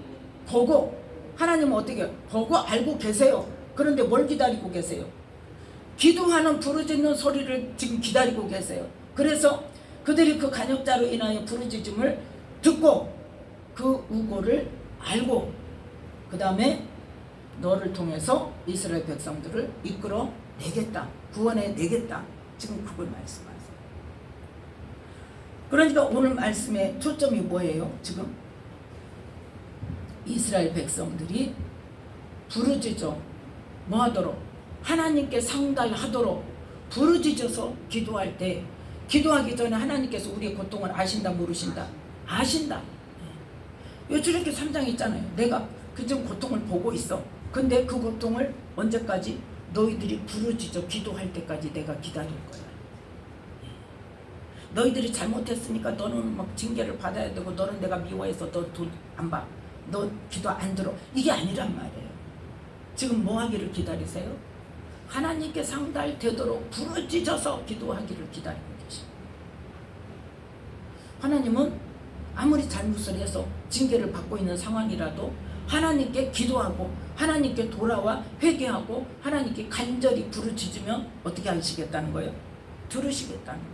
보고, 하나님은 어떻게 보고 알고 계세요. 그런데 뭘 기다리고 계세요? 기도하는 부르짖는 소리를 지금 기다리고 계세요. 그래서 그들이 그 간역자로 인하여 부르짖음을 듣고 그 우고를 알고, 그 다음에 너를 통해서 이스라엘 백성들을 이끌어 내겠다, 구원해 내겠다. 지금 그걸 말씀하세요. 그러니까 오늘 말씀의 초점이 뭐예요? 지금 이스라엘 백성들이 부르짖어 뭐하도록? 하나님께 상달하도록 부르짖어서 기도할 때, 기도하기 전에 하나님께서 우리의 고통을 아신다 모르신다? 아신다. 요 출애굽기 3장 있잖아요. 내가 지금 고통을 보고 있어. 근데 그 고통을 언제까지? 너희들이 부르짖어 기도할 때까지 내가 기다릴 거야. 너희들이 잘못했으니까 너는 막 징계를 받아야 되고, 너는 내가 미워해서 너 돈 안 봐, 너 기도 안 들어, 이게 아니란 말이에요. 지금 뭐 하기를 기다리세요? 하나님께 상달되도록 부르짖어서 기도하기를 기다리고 계십니다. 하나님은 아무리 잘못을 해서 징계를 받고 있는 상황이라도 하나님께 기도하고 하나님께 돌아와 회개하고 하나님께 간절히 부르짖으면 어떻게 하시겠다는 거예요? 들으시겠다는 거예요.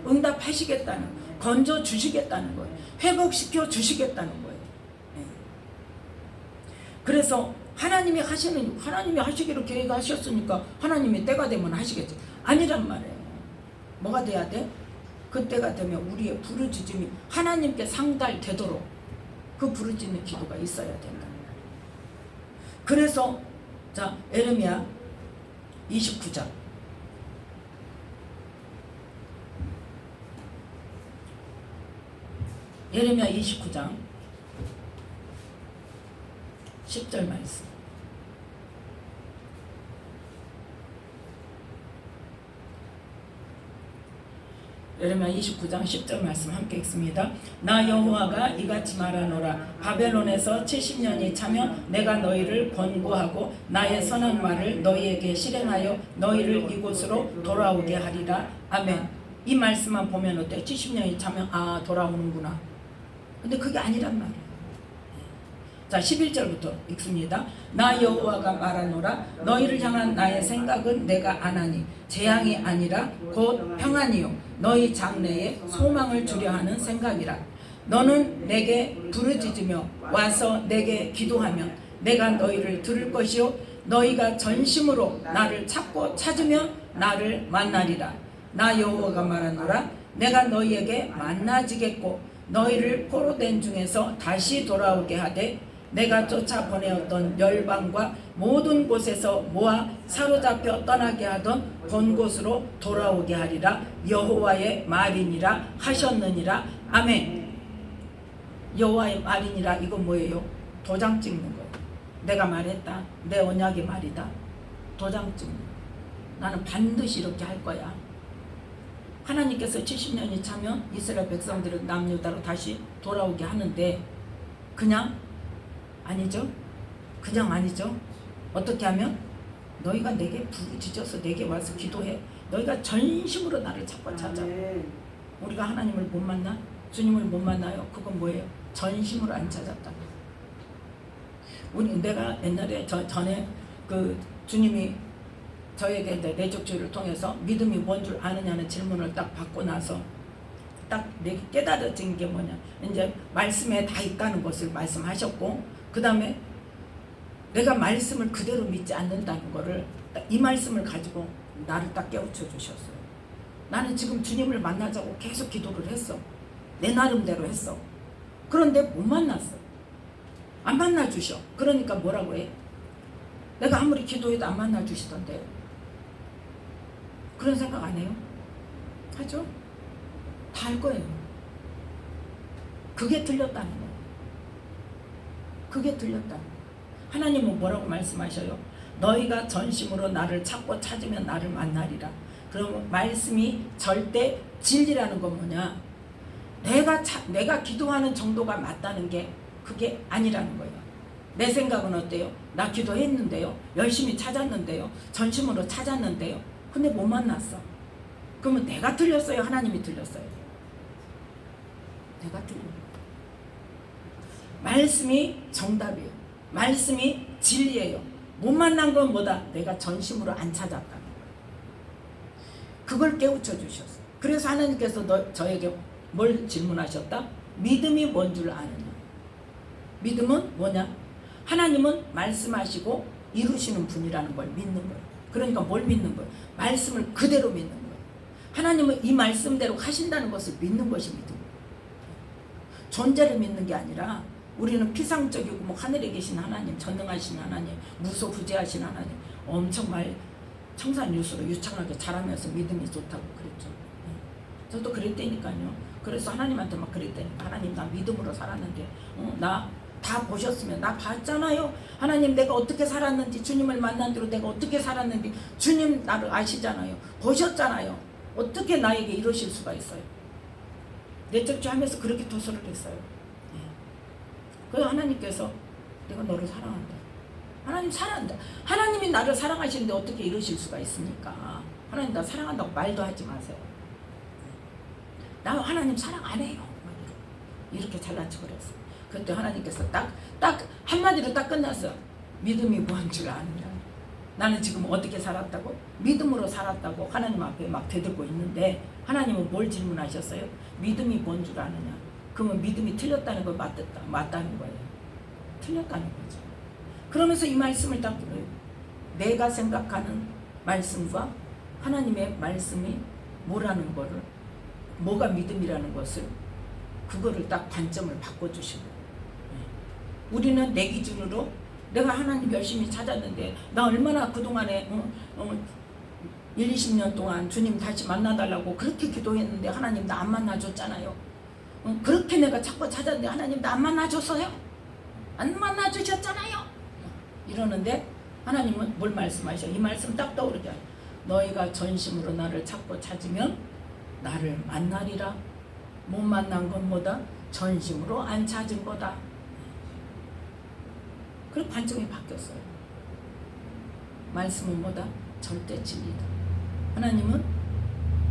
응답하시겠다는 거예요. 건져 주시겠다는 거예요. 회복시켜 주시겠다는 거예요. 그래서 하나님이 하시기로 계획하셨으니까 하나님이 때가 되면 하시겠지. 아니란 말이에요. 뭐가 돼야 돼? 그때가 되면 우리의 부르짖음이 하나님께 상달되도록 그 부르짖는 기도가 있어야 된다. 그래서 자, 예레미야 29장 예레미야 29장 10절 말씀. 예레미야 29장 10절 말씀 함께 읽습니다. 나 여호와가 이같이 말하노라. 바벨론에서 70년이 차면 내가 너희를 권고하고 나의 선한 말을 너희에게 실행하여 너희를 이곳으로 돌아오게 하리라. 아멘. 이 말씀만 보면 어때요? 70년이 차면 돌아오는구나. 근데 그게 아니란 말이에요. 자, 11절부터 읽습니다. 나 여호와가 말하노라. 너희를 향한 나의 생각은 내가 안하니 재앙이 아니라 곧 평안이요 너희 장래에 소망을 주려 하는 생각이라. 너는 내게 부르짖으며 와서 내게 기도하면 내가 너희를 들을 것이요 너희가 전심으로 나를 찾고 찾으면 나를 만나리라. 나 여호와가 말하노라. 내가 너희에게 만나지겠고 너희를 포로된 중에서 다시 돌아오게 하되 내가 쫓아 보내었던 열방과 모든 곳에서 모아 사로잡혀 떠나게 하던 본 곳으로 돌아오게 하리라. 여호와의 말이니라 하셨느니라. 아멘. 여호와의 말이니라. 이건 뭐예요? 도장 찍는 거예요. 내가 말했다. 내 언약의 말이다. 도장 찍는 거예요. 나는 반드시 이렇게 할 거야. 하나님께서 70년이 차면 이스라엘 백성들을 남유다로 다시 돌아오게 하는데 그냥 아니죠. 그냥 아니죠. 어떻게 하면 너희가 내게 부르짖어서 내게 와서 기도해. 너희가 전심으로 나를 찾고 찾아. 우리가 하나님을 못 만나? 주님을 못 만나요? 그건 뭐예요? 전심으로 안 찾았다. 내가 옛날에 전에 그 주님이 저에게 내적주의를 통해서 믿음이 뭔 줄 아느냐는 질문을 딱 받고 나서 딱 내게 깨달아진 게 뭐냐. 이제 말씀에 다 있다는 것을 말씀하셨고 그 다음에 내가 말씀을 그대로 믿지 않는다는 거를 이 말씀을 가지고 나를 딱 깨우쳐 주셨어요. 나는 지금 주님을 만나자고 계속 기도를 했어. 내 나름대로 했어. 그런데 못 만났어. 안 만나 주셔. 그러니까 뭐라고 해? 내가 아무리 기도해도 안 만나 주시던데. 그런 생각 안 해요? 하죠? 다 할 거예요. 그게 틀렸다는 거예요. 그게 틀렸다. 하나님은 뭐라고 말씀하셔요? 너희가 전심으로 나를 찾고 찾으면 나를 만나리라. 그러면 말씀이 절대 진리라는 건 뭐냐? 내가 기도하는 정도가 맞다는 게 그게 아니라는 거예요. 내 생각은 어때요? 나 기도했는데요. 열심히 찾았는데요. 전심으로 찾았는데요. 근데 못 만났어. 그러면 내가 틀렸어요? 하나님이 틀렸어요? 내가 틀렸어요. 말씀이 정답이에요. 말씀이 진리예요. 못 만난 건 뭐다? 내가 전심으로 안 찾았다는 거예요. 그걸 깨우쳐 주셨어요. 그래서 하나님께서 저에게 뭘 질문하셨다? 믿음이 뭔 줄 아느냐? 믿음은 뭐냐? 하나님은 말씀하시고 이루시는 분이라는 걸 믿는 거예요. 그러니까 뭘 믿는 거예요? 말씀을 그대로 믿는 거예요. 하나님은 이 말씀대로 하신다는 것을 믿는 것이 믿음. 존재를 믿는 게 아니라 우리는 피상적이고 뭐 하늘에 계신 하나님, 전능하신 하나님, 무소부재하신 하나님, 엄청 청산유수로 유창하게 자라면서 믿음이 좋다고 그랬죠. 저도 그랬다니까요. 그래서 하나님한테 막 그랬다니까. 하나님 나 믿음으로 살았는데 나 다 보셨으면 나 봤잖아요. 하나님 내가 어떻게 살았는지 주님을 만난 뒤로 내가 어떻게 살았는지 주님 나를 아시잖아요. 보셨잖아요. 어떻게 나에게 이러실 수가 있어요. 내적주 하면서 그렇게 도서를 했어요. 그래서 하나님께서 내가 너를 사랑한다. 하나님 사랑한다. 하나님이 나를 사랑하시는데 어떻게 이러실 수가 있습니까? 하나님 나 사랑한다고 말도 하지 마세요. 나 하나님 사랑 안 해요. 이렇게 잘난 척을 했어. 그때 하나님께서 딱 한마디로 딱 끝났어. 믿음이 뭔 줄 아느냐. 나는 지금 어떻게 살았다고? 믿음으로 살았다고 하나님 앞에 막 대들고 있는데 하나님은 뭘 질문하셨어요? 믿음이 뭔 줄 아느냐. 그러면 믿음이 틀렸다는 걸 맞다는 거예요. 틀렸다는 거죠. 그러면서 이 말씀을 딱 들어요. 내가 생각하는 말씀과 하나님의 말씀이 뭐라는 거를, 뭐가 믿음이라는 것을, 그거를 딱 관점을 바꿔주시고, 우리는 내 기준으로 내가 하나님 열심히 찾았는데 나 얼마나 그동안에 1, 20년 동안 주님 다시 만나달라고 그렇게 기도했는데 하나님 나 안 만나줬잖아요. 그렇게 내가 찾고 찾았는데 하나님 나 안 만나줬어요? 안 만나주셨잖아요. 이러는데 하나님은 뭘 말씀하셔? 이 말씀 딱 떠오르게 하요. 너희가 전심으로 나를 찾고 찾으면 나를 만나리라. 못 만난 건 뭐다? 전심으로 안 찾은 거다. 그리고 관점이 바뀌었어요. 말씀은 뭐다? 절대 진리다. 하나님은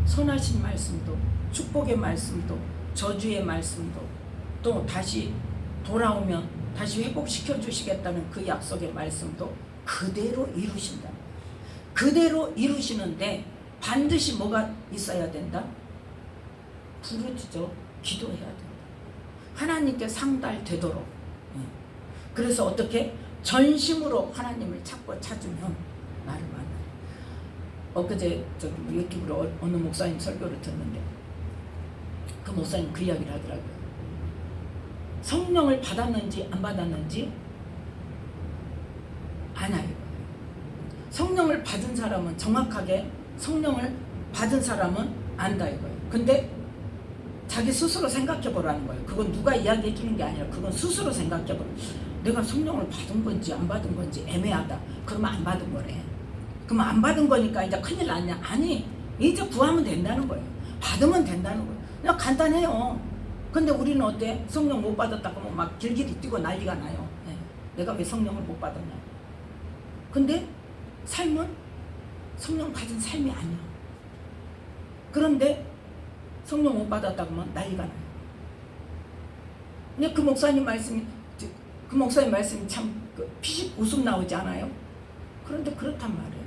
선하신 말씀도, 축복의 말씀도, 저주의 말씀도, 또 다시 돌아오면 다시 회복시켜 주시겠다는 그 약속의 말씀도 그대로 이루신다. 그대로 이루시는데 반드시 뭐가 있어야 된다? 부르짖어 기도해야 된다. 하나님께 상달되도록. 그래서 어떻게? 전심으로 하나님을 찾으면 나를 만나요. 엊그제 유튜브로 어느 목사님 설교를 듣는데 그 목사님 그 이야기를 하더라고요. 성령을 받았는지 안 받았는지 아나요. 성령을 받은 사람은 정확하게 성령을 받은 사람은 안다 이거예요. 근데 자기 스스로 생각해 보라는 거예요. 그건 누가 이야기해 주는 게 아니라 그건 스스로 생각해 보라. 내가 성령을 받은 건지 안 받은 건지 애매하다. 그러면 안 받은 거래. 그러면 안 받은 거니까 이제 큰일 났냐? 아니, 이제 구하면 된다는 거예요. 받으면 된다는 거예요. 그냥 간단해요. 근데 우리는 어때? 성령 못 받았다고 하면 막 길길이 뛰고 난리가 나요. 내가 왜 성령을 못 받았냐? 근데 삶은 성령 받은 삶이 아니야. 그런데 성령 못 받았다고 하면 난리가 나요. 근데 그 목사님 말씀이 참 피식 웃음 나오지 않아요? 그런데 그렇단 말이에요.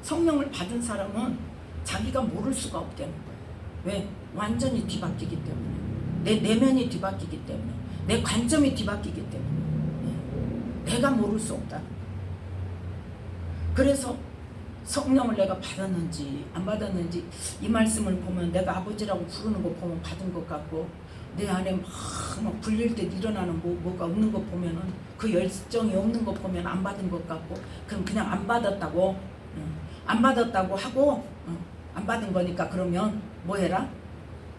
성령을 받은 사람은 자기가 모를 수가 없다는 거예요. 왜? 완전히 뒤바뀌기 때문에. 내 내면이 뒤바뀌기 때문에. 내 관점이 뒤바뀌기 때문에. 내가 모를 수 없다. 그래서 성령을 내가 받았는지 안 받았는지 이 말씀을 보면 내가 아버지라고 부르는 거 보면 받은 것 같고 내 안에 막 불릴 때 일어나는 뭐가 없는 거 보면은 그 열정이 없는 거 보면 안 받은 것 같고 그럼 그냥 안 받았다고 안 받았다고 하고 안 받은 거니까 그러면 뭐 해라?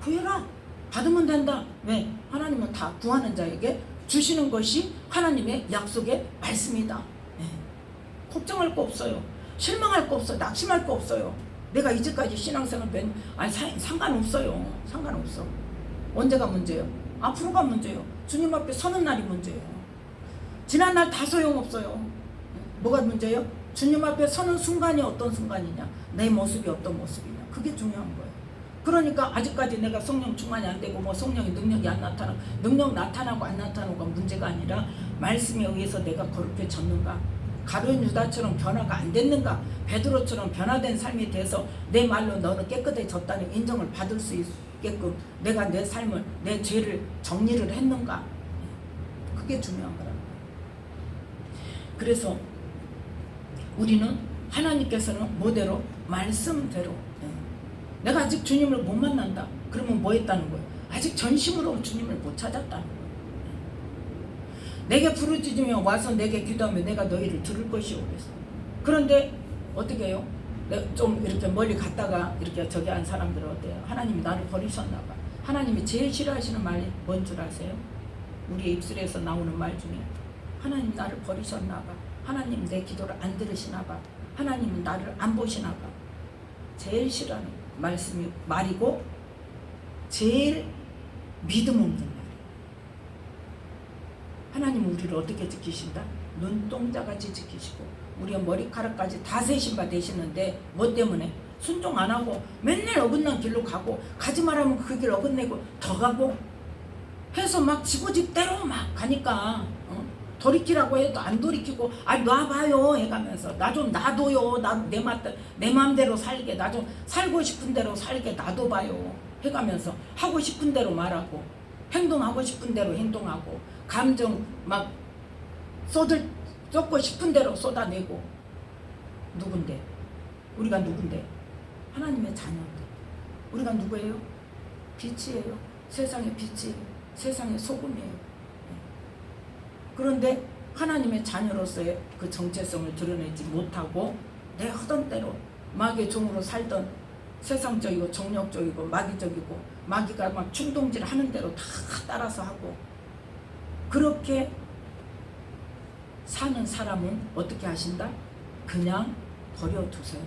구해라. 받으면 된다. 왜? 하나님은 다 구하는 자에게 주시는 것이 하나님의 약속의 말씀이다. 걱정할 거 없어요. 실망할 거 없어요. 낙심할 거 없어요. 내가 이제까지 신앙생활 상관없어요. 상관없어. 언제가 문제예요? 앞으로가 문제예요. 주님 앞에 서는 날이 문제예요. 지난 날 다 소용없어요. 뭐가 문제예요? 주님 앞에 서는 순간이 어떤 순간이냐, 내 모습이 어떤 모습이냐, 그게 중요한 거예요. 그러니까 아직까지 내가 성령 충만이 안 되고 뭐 성령의 능력이 안 나타나고 능력 나타나고 안 나타나고가 문제가 아니라 말씀에 의해서 내가 거룩해 졌는가, 가룟 유다처럼 변화가 안 됐는가, 베드로처럼 변화된 삶이 돼서 내 말로 너는 깨끗해졌다는 인정을 받을 수 있게끔 내가 내 삶을, 내 죄를 정리를 했는가, 그게 중요한 거라고. 그래서 우리는 하나님께서는 뭐대로? 말씀대로. 내가 아직 주님을 못 만난다. 그러면 뭐 했다는 거예요? 아직 전심으로 주님을 못 찾았다는 거예요. 내게 부르짖으며 와서 내게 기도하면 내가 너희를 들을 것이오. 그래서 그런데 어떻게 해요? 좀 이렇게 멀리 갔다가 이렇게 저기 한 사람들은 어때요? 하나님이 나를 버리셨나 봐. 하나님이 제일 싫어하시는 말이 뭔 줄 아세요? 우리의 입술에서 나오는 말 중에 하나님 나를 버리셨나 봐. 하나님 내 기도를 안 들으시나 봐. 하나님은 나를 안 보시나 봐. 제일 싫어하는 말이고 제일 믿음 없는 말이에요. 하나님은 우리를 어떻게 지키신다? 눈동자같이 지키시고 우리의 머리카락까지 다 세신 바 되시는데 뭐 때문에? 순종 안 하고 맨날 어긋난 길로 가고 가지 말하면 그 길 어긋내고 더 가고 해서 막 지고집대로 막 가니까 돌이키라고 해도 안 돌이키고 놔봐요 해가면서 나 좀 놔둬요. 내 마음대로 살게, 나 좀 살고 싶은 대로 살게 놔둬봐요 해가면서 하고 싶은 대로 말하고 행동하고 싶은 대로 행동하고 감정 막 쏟고 싶은 대로 쏟아내고. 누군데? 우리가 누군데? 하나님의 자녀인데. 우리가 누구예요? 빛이에요. 세상의 빛이에요. 세상의 소금이에요. 그런데 하나님의 자녀로서의 그 정체성을 드러내지 못하고 내 하던 대로 마귀의 종으로 살던 세상적이고 정욕적이고 마귀적이고 마귀가 막 충동질 하는 대로 다 따라서 하고 그렇게 사는 사람은 어떻게 하신다? 그냥 버려두세요.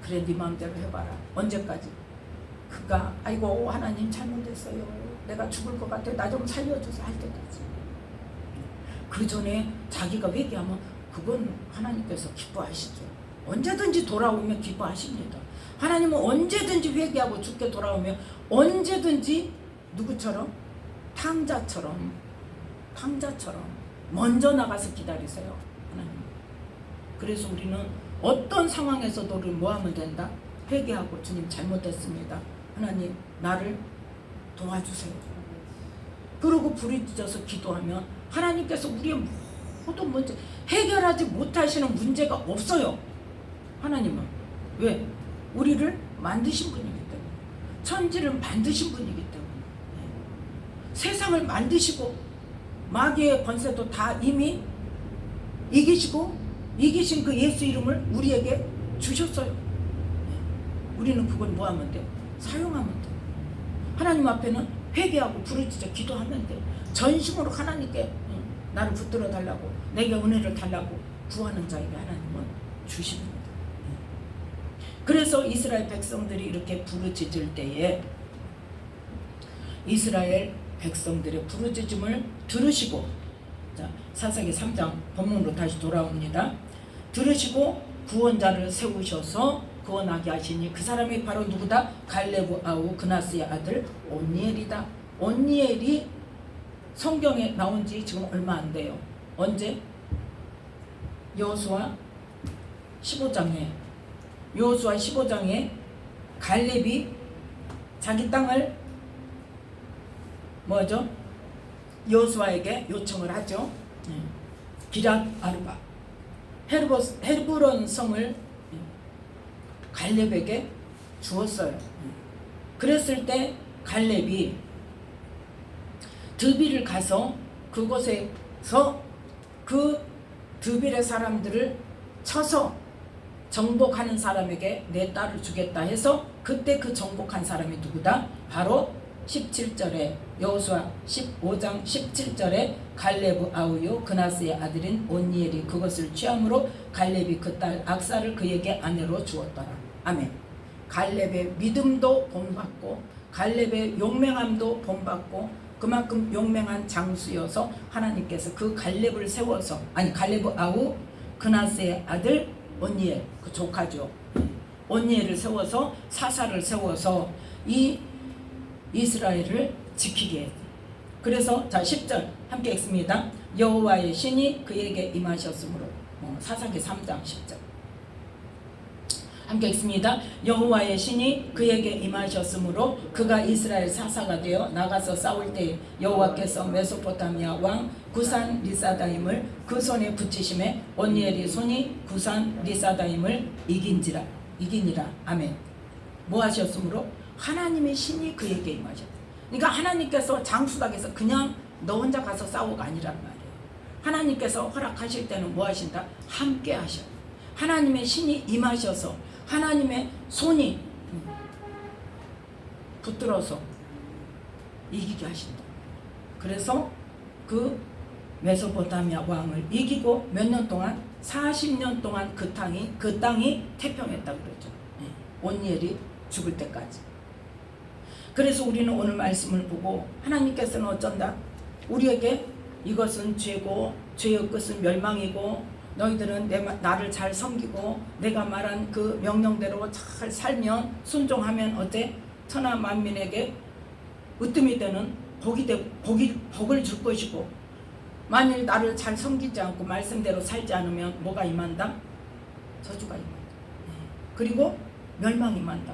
그래 네 마음대로 해봐라. 언제까지? 그가 아이고 하나님 잘못했어요. 내가 죽을 것 같아요. 나 좀 살려주세요 할 때까지. 그 전에 자기가 회개하면 그건 하나님께서 기뻐하시죠. 언제든지 돌아오면 기뻐하십니다. 하나님은 언제든지 회개하고 죽게 돌아오면 언제든지 누구처럼? 탕자처럼 먼저 나가서 기다리세요. 하나님. 그래서 우리는 어떤 상황에서도 우리 뭐 하면 된다? 회개하고 주님 잘못했습니다. 하나님 나를 도와주세요. 그러고 부르짖어서 기도하면 하나님께서 우리의 모든 문제 해결하지 못하시는 문제가 없어요. 하나님은 왜? 우리를 만드신 분이기 때문에, 천지를 만드신 분이기 때문에, 세상을 만드시고 마귀의 권세도 다 이미 이기시고 이기신 그 예수 이름을 우리에게 주셨어요. 우리는 그걸 뭐 하면 돼? 사용하면 돼. 하나님 앞에는 회개하고 부르짖어 기도하면 돼. 전심으로 하나님께 나를 붙들어 달라고, 내게 은혜를 달라고 구하는 자에게 하나님은 주십니다. 그래서 이스라엘 백성들이 이렇게 부르짖을 때에 이스라엘 백성들의 부르짖음을 들으시고, 자, 사사기 3장 본문으로 다시 돌아옵니다. 들으시고 구원자를 세우셔서 구원하게 하시니 그 사람이 바로 누구다? 갈레브 아우 그나스의 아들 온니엘이다. 온니엘이 성경에 나온 지 지금 얼마 안 돼요. 언제? 여호수아 15장에 갈렙이 자기 땅을 뭐죠? 여호수아에게 요청을 하죠. 기랏 아르바 헤르브론 성을 갈렙에게 주었어요. 그랬을 때 갈렙이 드빌을 가서 그곳에서 그 드빌의 사람들을 쳐서 정복하는 사람에게 내 딸을 주겠다 해서 그때 그 정복한 사람이 누구다? 바로 17절에 여호수아 15장 17절에 갈레브 아우요 그나스의 아들인 온니엘이 그것을 취함으로 갈렙이 그 딸 악사를 그에게 아내로 주었더라. 아멘. 갈렙의 믿음도 본받고 갈렙의 용맹함도 본받고 그만큼 용맹한 장수여서 하나님께서 그 갈렙을 세워서, 아니 갈레브 아우 그나스의 아들 온니엘, 그 조카죠. 온니엘을 세워서 사사를 세워서 이 이스라엘을 지키게 했어요. 그래서 자 10절 함께 읽습니다. 여호와의 신이 그에게 임하셨으므로, 사사기 3장 10절 함께 읽습니다. 여호와의 신이 그에게 임하셨으므로 그가 이스라엘 사사가 되어 나가서 싸울 때 여호와께서 메소포타미아 왕 구산 리사다임을 그 손에 붙이심에 온니엘이 손이 구산 리사다임을 이기니라. 아멘. 뭐 하셨으므로? 하나님의 신이 그에게 임하셨다. 그러니까 하나님께서 장수닥에서 그냥 너 혼자 가서 싸우가 아니란 말이에요. 하나님께서 허락하실 때는 뭐 하신다? 함께 하셔. 하나님의 신이 임하셔서 하나님의 손이 붙들어서 이기게 하신다. 그래서 그 메소포타미아 왕을 이기고 몇 년 동안? 40년 동안 그 땅이 태평했다 그러죠. 온니엘이 죽을 때까지. 그래서 우리는 오늘 말씀을 보고 하나님께서는 어쩐다? 우리에게 이것은 죄고 죄의 끝은 멸망이고 너희들은 나를 잘 섬기고 내가 말한 그 명령대로 잘 살면 순종하면 어때? 천하 만민에게 으뜸이 되는 복을 줄 것이고, 만일 나를 잘 섬기지 않고 말씀대로 살지 않으면 뭐가 임한다? 저주가 임한다. 그리고 멸망이 임한다.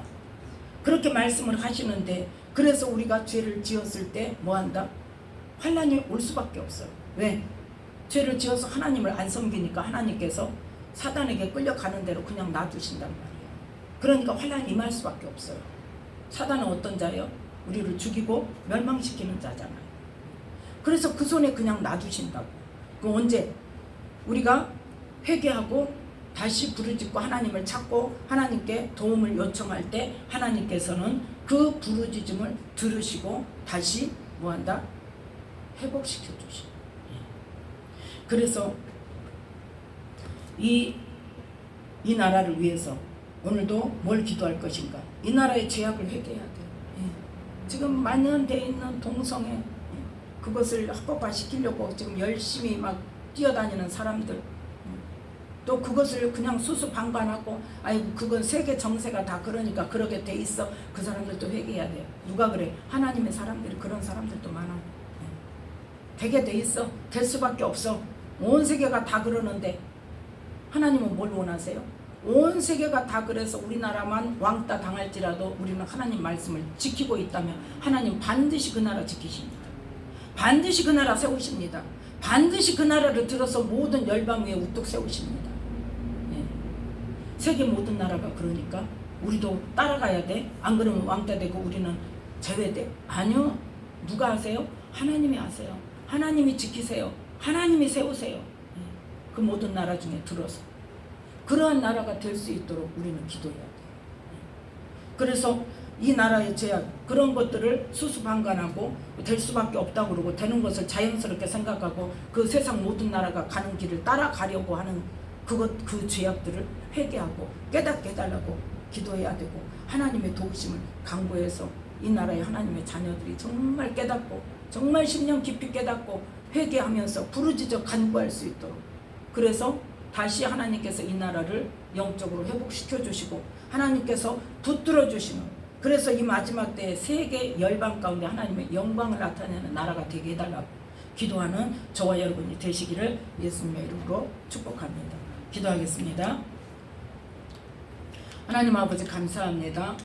그렇게 말씀을 하시는데, 그래서 우리가 죄를 지었을 때 뭐한다? 환난이 올 수밖에 없어요. 왜? 죄를 지어서 하나님을 안 섬기니까 하나님께서 사단에게 끌려가는 대로 그냥 놔두신단 말이에요. 그러니까 환난이 임할 수밖에 없어요. 사단은 어떤 자예요? 우리를 죽이고 멸망시키는 자잖아요. 그래서 그 손에 그냥 놔두신다고. 그럼 언제? 우리가 회개하고 다시 부르짖고 하나님을 찾고 하나님께 도움을 요청할 때 하나님께서는 그 부르짖음을 들으시고 다시 뭐한다? 회복시켜 주시고. 그래서 이 나라를 위해서 오늘도 뭘 기도할 것인가? 이 나라의 죄악을 회개해야 돼요. 지금 만연돼 있는 동성애 그것을 합법화시키려고 지금 열심히 막 뛰어다니는 사람들, 또 그것을 그냥 수수방관하고 아이고 그건 세계 정세가 다 그러니까 그렇게 돼 있어. 그 사람들도 회개해야 돼요. 누가 그래? 하나님의 사람들이 그런 사람들도 많아. 되게 돼 있어. 될 수밖에 없어. 온 세계가 다 그러는데 하나님은 뭘 원하세요? 온 세계가 다 그래서 우리나라만 왕따 당할지라도 우리는 하나님 말씀을 지키고 있다면 하나님 반드시 그 나라 지키십니다. 반드시 그 나라 세우십니다. 반드시 그 나라를 들어서 모든 열방 위에 우뚝 세우십니다. 세계 모든 나라가 그러니까 우리도 따라가야 돼. 안 그러면 왕따 되고 우리는 제외돼. 아니요. 누가 하세요? 하나님이 하세요. 하나님이 지키세요. 하나님이 세우세요. 그 모든 나라 중에 들어서 그러한 나라가 될 수 있도록 우리는 기도해야 돼요. 그래서 이 나라의 제약 그런 것들을 수수방관하고 될 수밖에 없다고 그러고 되는 것을 자연스럽게 생각하고 그 세상 모든 나라가 가는 길을 따라가려고 하는 그 죄악들을 회개하고 깨닫게 해달라고 기도해야 되고 하나님의 도우심을 간구해서 이 나라의 하나님의 자녀들이 정말 깨닫고 정말 심령 깊이 깨닫고 회개하면서 부르짖어 간구할 수 있도록 그래서 다시 하나님께서 이 나라를 영적으로 회복시켜 주시고 하나님께서 붙들어 주시는 그래서 이 마지막 때에 세계 열방 가운데 하나님의 영광을 나타내는 나라가 되게 해달라고 기도하는 저와 여러분이 되시기를 예수님의 이름으로 축복합니다. 기도하겠습니다. 하나님 아버지 감사합니다.